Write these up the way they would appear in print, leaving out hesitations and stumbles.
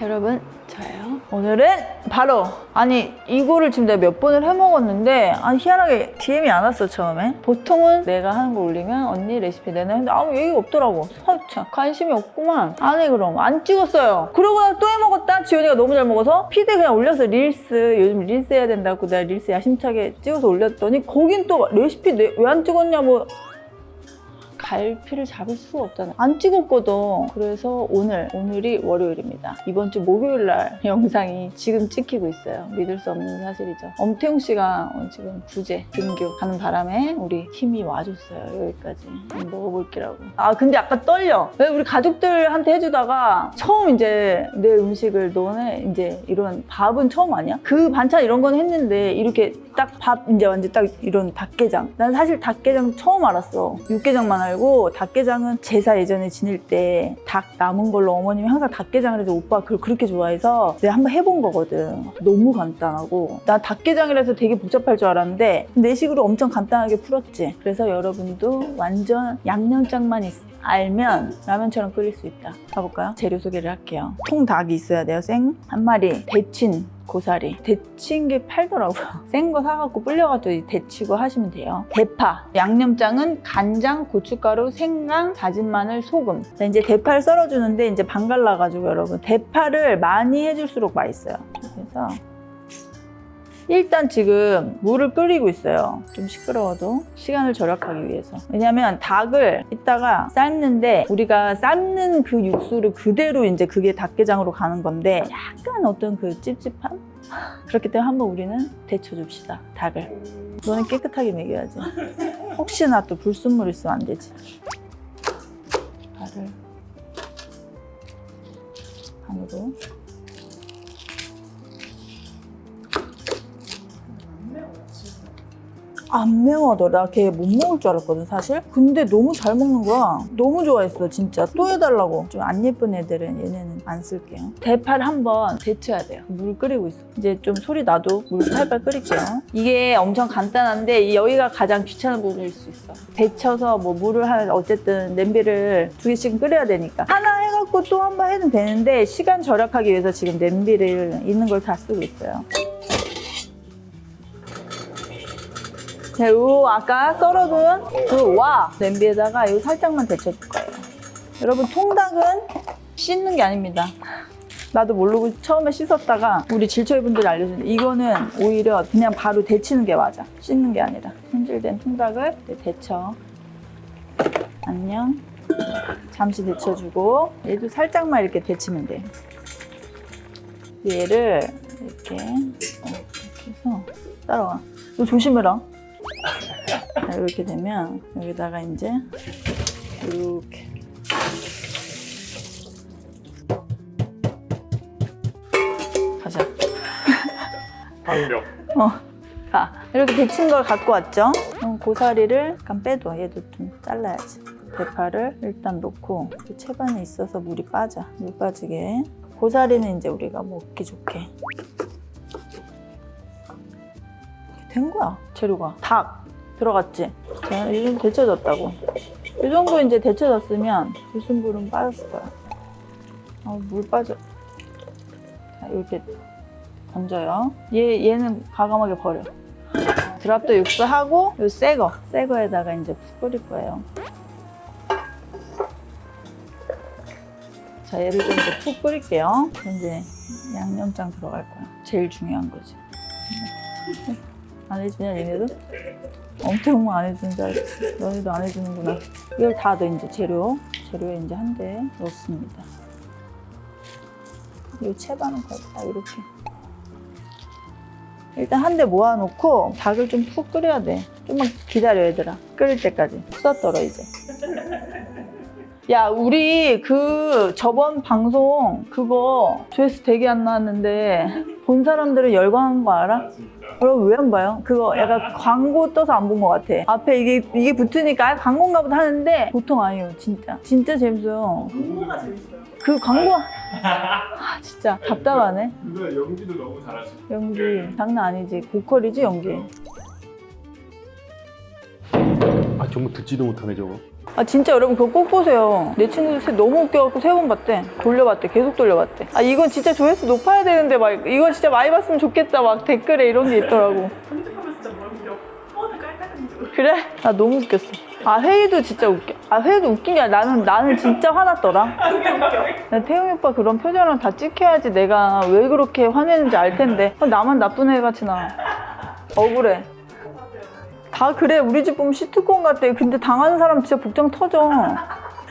여러분, 저예요. 오늘은 바로 이거를 지금 내가 몇 번을 해먹었는데 희한하게 DM이 안 왔어. 처음에 보통은 내가 하는 거 올리면 언니 레시피 내놔 했는데 아무 얘기가 없더라고. 참 관심이 없구만. 안 해. 그럼 안 찍었어요. 그러고 나서 또 해먹었다. 지원이가 너무 잘 먹어서 피드에 그냥 올려서 릴스, 요즘 릴스 해야 된다고 내가 릴스 야심차게 찍어서 올렸더니 거긴 또 레시피 왜 안 찍었냐 뭐 갈피를 잡을 수가 없잖아. 안 찍었거든. 그래서 오늘이 월요일입니다. 이번 주 목요일 날 영상이 지금 찍히고 있어요. 믿을 수 없는 사실이죠. 엄태웅 씨가 지금 구제 등교 가는 바람에 우리 팀이 와줬어요. 여기까지 먹어볼게라고. 근데 아까 떨려. 왜 우리 가족들한테 해주다가 처음 이제 내 음식을 너네 이제 이런 밥은 처음 아니야? 그 반찬 이런 건 했는데 이렇게 딱 밥 이제 완전 딱 이런 닭게장. 난 사실 닭게장 처음 알았어. 육개장만 알고 닭게장은 제사 예전에 지낼 때 닭 남은 걸로 어머님이 항상 닭게장을 해서 오빠가 그걸 그렇게 좋아해서 내가 한번 해본 거거든. 너무 간단하고 나 닭게장이라서 되게 복잡할 줄 알았는데 내 식으로 엄청 간단하게 풀었지. 그래서 여러분도 완전 양념장만 알면 라면처럼 끓일 수 있다. 가볼까요? 재료 소개를 할게요. 통닭이 있어야 돼요. 생 한 마리, 데친 고사리. 데친 게 팔더라고요. 생 거 사갖고 불려가지고 데치고 하시면 돼요. 대파. 양념장은 간장, 고춧가루, 생강, 다진 마늘, 소금. 자, 이제 대파를 썰어주는데 이제 반 갈라가지고 여러분 대파를 많이 해줄수록 맛있어요. 그래서 일단 지금 물을 끓이고 있어요. 좀 시끄러워도 시간을 절약하기 위해서. 왜냐면 닭을 이따가 삶는데 우리가 삶는 그 육수를 그대로 이제 그게 닭게장으로 가는 건데 약간 어떤 그 찝찝함? 그렇기 때문에 한번 우리는 데쳐줍시다. 닭을. 너는 깨끗하게 먹여야지. 혹시나 또 불순물 있으면 안 되지. 발을 반으로. 안 매워하더라. 걔 못 먹을 줄 알았거든 사실. 근데 너무 잘 먹는 거야. 너무 좋아했어 진짜. 또 해달라고. 좀 안 예쁜 애들은 얘네는 안 쓸게요. 대파를 한번 데쳐야 돼요. 물 끓이고 있어. 이제 좀 소리 나도 물 팔팔 끓일게요. 이게 엄청 간단한데 여기가 가장 귀찮은 부분일 수 있어. 데쳐서 뭐 물을 어쨌든 냄비를 2개씩 끓여야 되니까 하나 해갖고 또 한 번 해도 되는데 시간 절약하기 위해서 지금 냄비를 있는 걸 다 쓰고 있어요. 자, 요 아까 썰어둔 그 냄비에다가 이거 살짝만 데쳐줄 거예요. 여러분 통닭은 씻는 게 아닙니다. 나도 모르고 처음에 씻었다가 우리 질처리분들이 알려주는데 이거는 오히려 그냥 바로 데치는 게 맞아. 씻는 게 아니라. 손질된 통닭을 데쳐. 안녕. 잠시 데쳐주고 얘도 살짝만 이렇게 데치면 돼. 얘를 이렇게 해서 따라와. 너 조심해라. 자, 이렇게 되면 여기다가 이제 이렇게 가자. 방벽. 가. 이렇게 데친 걸 갖고 왔죠. 그럼 고사리를 약간 빼도 얘도 좀 잘라야지. 대파를 일단 넣고 채반에 있어서 물이 빠져. 물 빠지게. 고사리는 이제 우리가 먹기 좋게. 된 거야 재료가. 닭 들어갔지? 자, 이 정도 데쳐졌다고. 이 정도 이제 데쳐졌으면 불순물은 빠졌을 거야. 물 빠져. 자, 이렇게 건져요. 얘는 과감하게 버려. 드랍도 육수하고 요 새거에다가 이제 푹 끓일 거예요. 자, 얘를 좀 이제 푹 끓일게요. 이제 양념장 들어갈 거야. 제일 중요한 거지. 안 해주냐 얘네도? 엄태웅만 안 해주는 줄 알았지. 너네도 안 해주는구나. 이걸 다 넣어 이제 재료에 이제 한 대 넣습니다. 이 채반은 거의 다 이렇게. 일단 한 대 모아놓고 닭을 좀 푹 끓여야 돼. 좀만 기다려 얘들아. 끓일 때까지. 수다 떨어 이제. 야, 우리 저번 방송 그거 조회수 되게 안 나왔는데 본 사람들은 열광한 거 알아? 여러분 왜 안 봐요? 그거 약간 광고 떠서 안 본 것 같아. 앞에 이게 붙으니까 광고인가 보다 하는데 보통 아니에요. 진짜 재밌어요. 광고가 재밌어요. 그 광고 진짜 답답하네. 근데 연기도 너무 잘하시고. 연기 장난 아니지. 고퀄이지 연기. 정말 듣지도 못하네 저거. 아 진짜 여러분 그거 꼭 보세요. 내 친구들 너무 웃겨갖고 3번 봤대. 돌려봤대. 계속 돌려봤대. 아 이건 진짜 조회수 높아야 되는데 막 이거 진짜 많이 봤으면 좋겠다 막 댓글에 이런 게 있더라고. 편집하면 진짜 뭘 웃겨. 다 깔깔한 줄. 그래? 나 너무 웃겼어. 아 회의도 진짜 웃겨. 아 회의도 웃긴 게 아니라 나는 진짜 화났더라. 나 태용이 오빠 그런 표정을 다 찍혀야지 내가 왜 그렇게 화내는지 알 텐데 나만 나쁜 애같이 나. 억울해. 다 그래. 우리 집 보면 시트콤 같대. 근데 당하는 사람 진짜 복장 터져.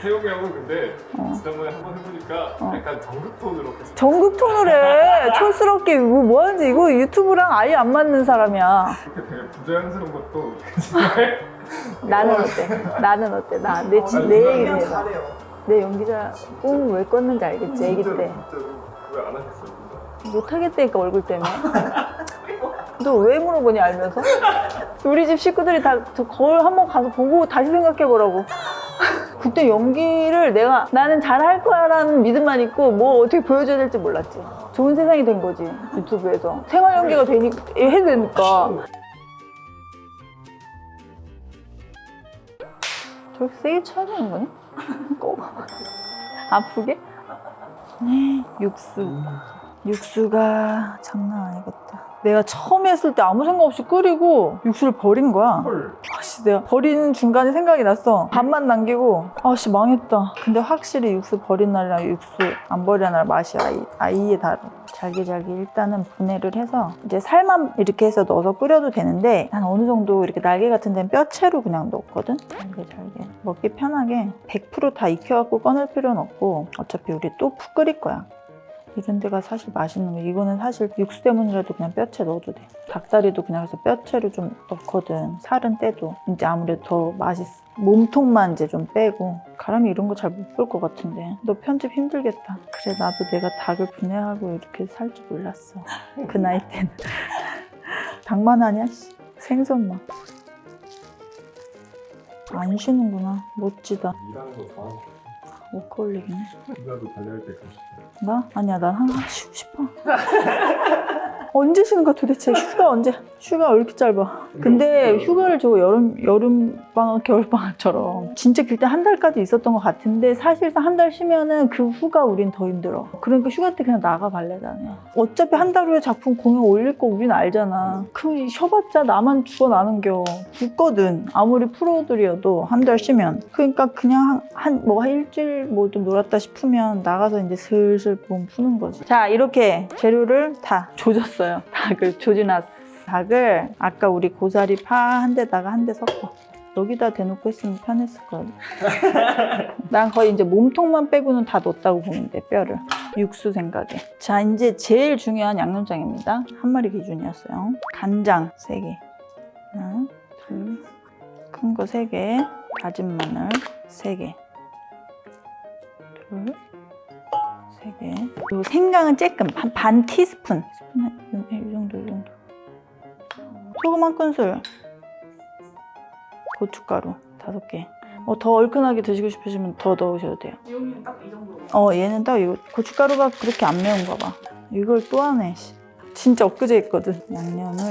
태용이 형은 근데 지난번에 한번 해보니까 약간 전극 톤으로 계속 전국 톤을 해. 촌스럽게 이거 뭐하는지 이거 유튜브랑 아예 안 맞는 사람이야. 그렇게 되게 부자연스러운 것도 나는 어때? 나는 어때? 내 얘기를 해봐. 내 연기자 꿈 왜 꿨는지 알겠지? 애기 때. 진짜로 왜 안 하셨어요? 못하겠다니까 얼굴 때문에. 너 왜 물어보니 알면서? 우리 집 식구들이 다 저 거울 한번 가서 보고 다시 생각해보라고. 그때 연기를 나는 잘할 거야 라는 믿음만 있고 뭐 어떻게 보여줘야 될지 몰랐지. 좋은 세상이 된 거지 유튜브에서. 생활 연기가 해야 되니까. 저렇게 세게 쳐야 되는 거니? 꼭 아프게? 네, 육수가 장난 아니겠다. 내가 처음 했을 때 아무 생각 없이 끓이고 육수를 버린 거야. 헐. 아씨 내가 버리는 중간에 생각이 났어. 반만 남기고 아씨 망했다. 근데 확실히 육수 버린 날이랑 육수 안 버린 날 맛이 아예 다르. 잘게 일단은 분해를 해서 이제 살만 이렇게 해서 넣어서 끓여도 되는데 한 어느 정도 이렇게 날개 같은 데는 뼈채로 그냥 넣거든. 잘게 먹기 편하게 100% 다 익혀갖고 꺼낼 필요는 없고 어차피 우리 또 푹 끓일 거야. 이런 데가 사실 맛있는 거. 이거는 사실 육수 때문이라도 그냥 뼈채 넣어도 돼. 닭다리도 그냥 해서 뼈채를 좀 넣거든. 살은 떼도 이제 아무래도 더 맛있어. 몸통만 이제 좀 빼고. 가람이 이런 거 잘 못 볼 것 같은데 너 편집 힘들겠다. 그래 나도 내가 닭을 분해하고 이렇게 살 줄 몰랐어. 그 나이 때는. 닭만 하냐? 생선만. 안 쉬는구나. 멋지다. 일하는 거 좋아하는 거 워커홀릭이네. 누나도 달려할 때 그러시죠? 나? 아니야, 난 항상 쉬고 싶어. 언제 쉬는 거야 도대체? 휴가 언제? 휴가 왜 이렇게 짧아? 근데 휴가를 저거 여름방학, 겨울방학처럼 진짜 길 때 한 달까지 있었던 것 같은데 사실상 한 달 쉬면은 그 후가 우린 더 힘들어. 그러니까 휴가 때 그냥 나가 발레단에. 어차피 한 달 후에 작품 공연 올릴 거 우린 알잖아. 그 쉬어봤자 나만 죽어나는겨. 굳거든. 아무리 프로들이어도 한 달 쉬면. 그러니까 그냥 한 일주일 뭐 좀 놀았다 싶으면 나가서 이제 슬슬 몸 푸는 거지. 자, 이렇게 재료를 다 조졌어요. 닭을 조지놨어. 닭을 아까 우리 고사리 파 한 대다가 한 대 섞어. 여기다 대놓고 했으면 편했을 거야. 난 거의 이제 몸통만 빼고는 다 넣었다고 보면 돼, 뼈를. 육수 생각에. 자, 이제 제일 중요한 양념장입니다. 한 마리 기준이었어요. 간장 3개. 하나, 둘, 큰 거 3개. 다진 마늘 3개. 둘, 3개. 그리고 생강은 쬐끔, 반 티스푼. 이 정도. 소금 한 큰술. 고춧가루 5개. 더 얼큰하게 드시고 싶으시면 더 넣으셔도 돼요. 지용이는 딱 이 정도. 얘는 딱 이거 고춧가루가 그렇게 안 매운가 봐. 이걸 또 하네. 진짜 엊그제 했거든. 양념을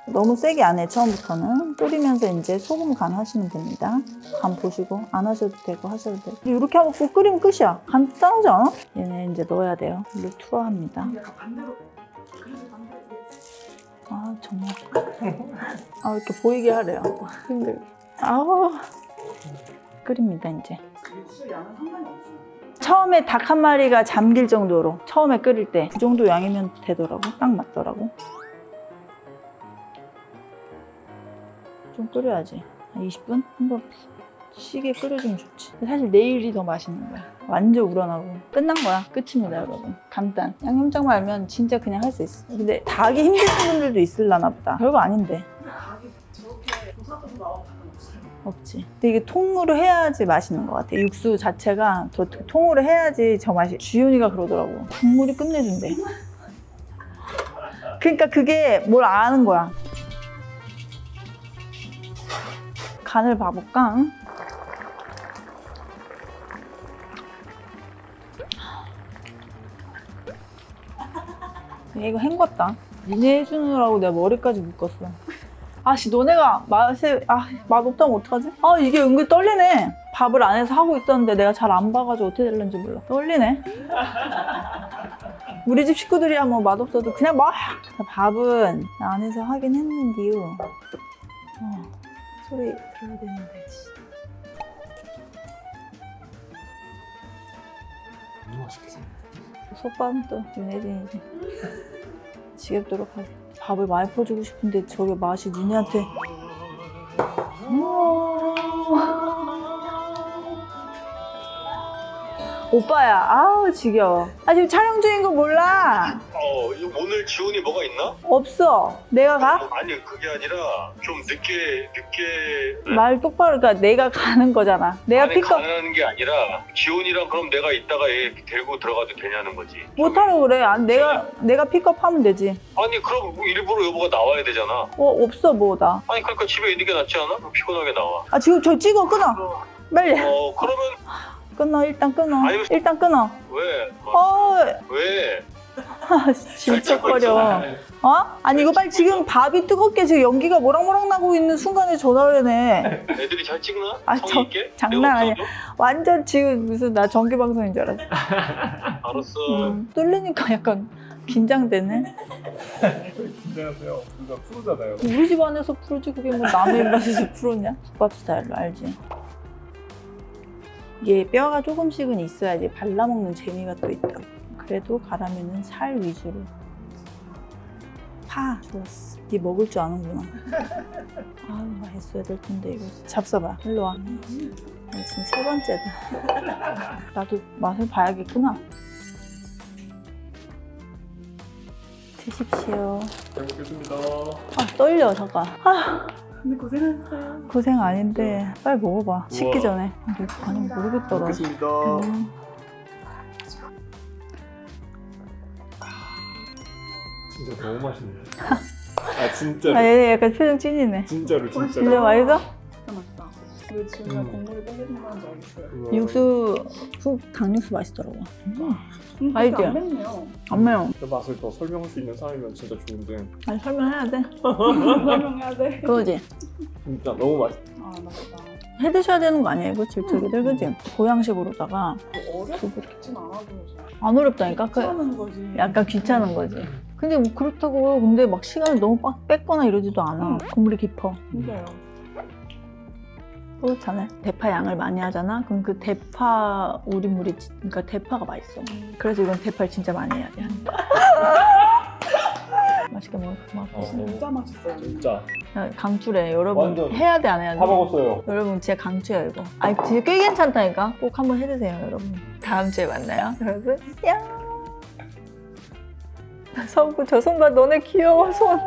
너무 세게 안 해. 처음부터는 끓이면서 이제 소금 간 하시면 됩니다. 간 보시고 안 하셔도 되고 하셔도 되고. 이렇게 하고 꼭 끓이면 끝이야. 간단하지 않아? 얘는 이제 넣어야 돼요. 물을 투하합니다. 약간 반대로. 그래서 반대로. 아 정말. 이렇게 보이게 하래요. 힘들게. 끓입니다 이제. 육수 양은 상관이 없어. 처음에 닭 한 마리가 잠길 정도로 처음에 끓일 때 그 정도 양이면 되더라고. 딱 맞더라고. 좀 끓여야지. 한 20분? 한번 시게 끓여주면 좋지. 사실 내일이 더 맛있는 거야. 완전 우러나고. 끝난 거야. 끝입니다, 여러분. 간단. 양념장만 알면 진짜 그냥 할 수 있어. 근데 닭이 힘드신 분들도 있을라나 보다. 별거 아닌데. 닭이 저렇게 조사도 나오면 없어요. 없지. 근데 이게 통으로 해야지 맛있는 것 같아. 육수 자체가 더 통으로 해야지 저 맛이. 주윤이가 그러더라고. 국물이 끝내준대. 그러니까 그게 뭘 아는 거야. 간을 봐볼까? 이거 헹궜다. 니네 해주느라고 내가 머리까지 묶었어. 아씨 너네가 맛없다면 어떡하지? 아 이게 은근 떨리네. 밥을 안에서 하고 있었는데 내가 잘 안 봐가지고 어떻게 될는지 몰라. 떨리네. 우리 집 식구들이야 뭐 맛없어도 그냥 막 밥은 안에서 하긴 했는데요. 소리 들어야 되는데. 너무 맛있게 생겼네. 솥밥은 또 윤혜진이지. 지겹도록 하지. 밥을 많이 퍼주고 싶은데 저게 맛이 니네한테. 오빠야, 아우 지겨워. 아 지금 촬영 중인 거 몰라? 이거 오늘 지훈이 뭐가 있나? 없어. 내가 가? 아니 그게 아니라 좀 늦게 말 똑바로. 그러니까 내가 가는 거잖아. 내가 아니 픽업 가는 게 아니라 지훈이랑 그럼 내가 이따가 얘 데리고 들어가도 되냐는 거지. 못하려고 그래. 아니, 내가 픽업하면 되지. 아니 그럼 뭐 일부러 여보가 나와야 되잖아. 없어 뭐 나. 아니 그러니까 집에 있는 게 낫지 않아? 뭐 피곤하게 나와. 아 지금 저 찍어 끊어. 빨리. 그러면 끊어 일단 끊어. 아니, 일단 끊어. 왜? 왜? 질척거려. 아니 이거 빨리 지금 밥이 뜨겁게 지금 연기가 모락모락 나고 있는 순간에 전화를 해네. 애들이 잘 찍나? 아, 성의 있게? 장난 아니야. 내가 완전 지금 무슨 나 정규 방송인 줄 알았어. 알았어. 뚫리니까 약간 긴장되네. 긴장하세요. 우리가 프로잖아요. 우리 집 안에서 프로지 그게 뭐 남의 입맛에서 프로냐? 국밥 스타일로 알지? 이게 뼈가 조금씩은 있어야지 발라먹는 재미가 또 있다고. 그래도 가라면은 살 위주로. 파 좋았어. 네 먹을 줄 아는구나. 아유 맛있어야 될 텐데 이거. 잡숴봐. 일로 와. 지금 3번째다. 나도 맛을 봐야겠구나. 드십시오. 잘 먹겠습니다. 떨려 잠깐. 근데 고생하셨어요. 고생 아닌데 빨리 먹어봐. 식기 전에. 아니 모르겠더라. 먹겠습니다. 진짜 너무 맛있네. 아 진짜로. 얘 약간 표정 찐이네. 진짜로. 진짜 맛있어? 진짜 맛있다. 왜 지금 국물이 땡기는 건지 알겠어요. 우와. 육수 닭육수 맛있더라고. 맛있 맛있지? 안 맵네요. 안 매워. 그 맛을 더 설명할 수 있는 사람이면 진짜 좋은데 아니 설명해야 돼. 설명해야 돼. 그거지. 진짜 너무 맛있어. 아 맛있다. 해 드셔야 되는 거 아니야 이거 질투기들 그지? 보양식으로다가 어렵진 않아 보여서. 안 어렵다니까. 귀찮은 거지. 약간 귀찮은 거지. 근데 뭐 그렇다고 근데 막 시간을 너무 빡 뺏거나 이러지도 않아. 국물이 깊어. 진짜요. 그렇잖아. 대파 양을 많이 하잖아. 그럼 그 대파 우리물이 그러니까 대파가 맛있어. 그래서 이건 대파를 진짜 많이 해야 돼. 맛있게 먹어서 고맙고. 진짜 맛있어요. 진짜. 강추래. 여러분 완전 해야 돼 안 해야 돼? 다 먹었어요. 여러분 진짜 강추야 이거. 아니 진짜 꽤 괜찮다니까. 꼭 한번 해드세요 여러분. 다음 주에 만나요 여러분. 야. 서구 저 손 봐. 너네 귀여워 손.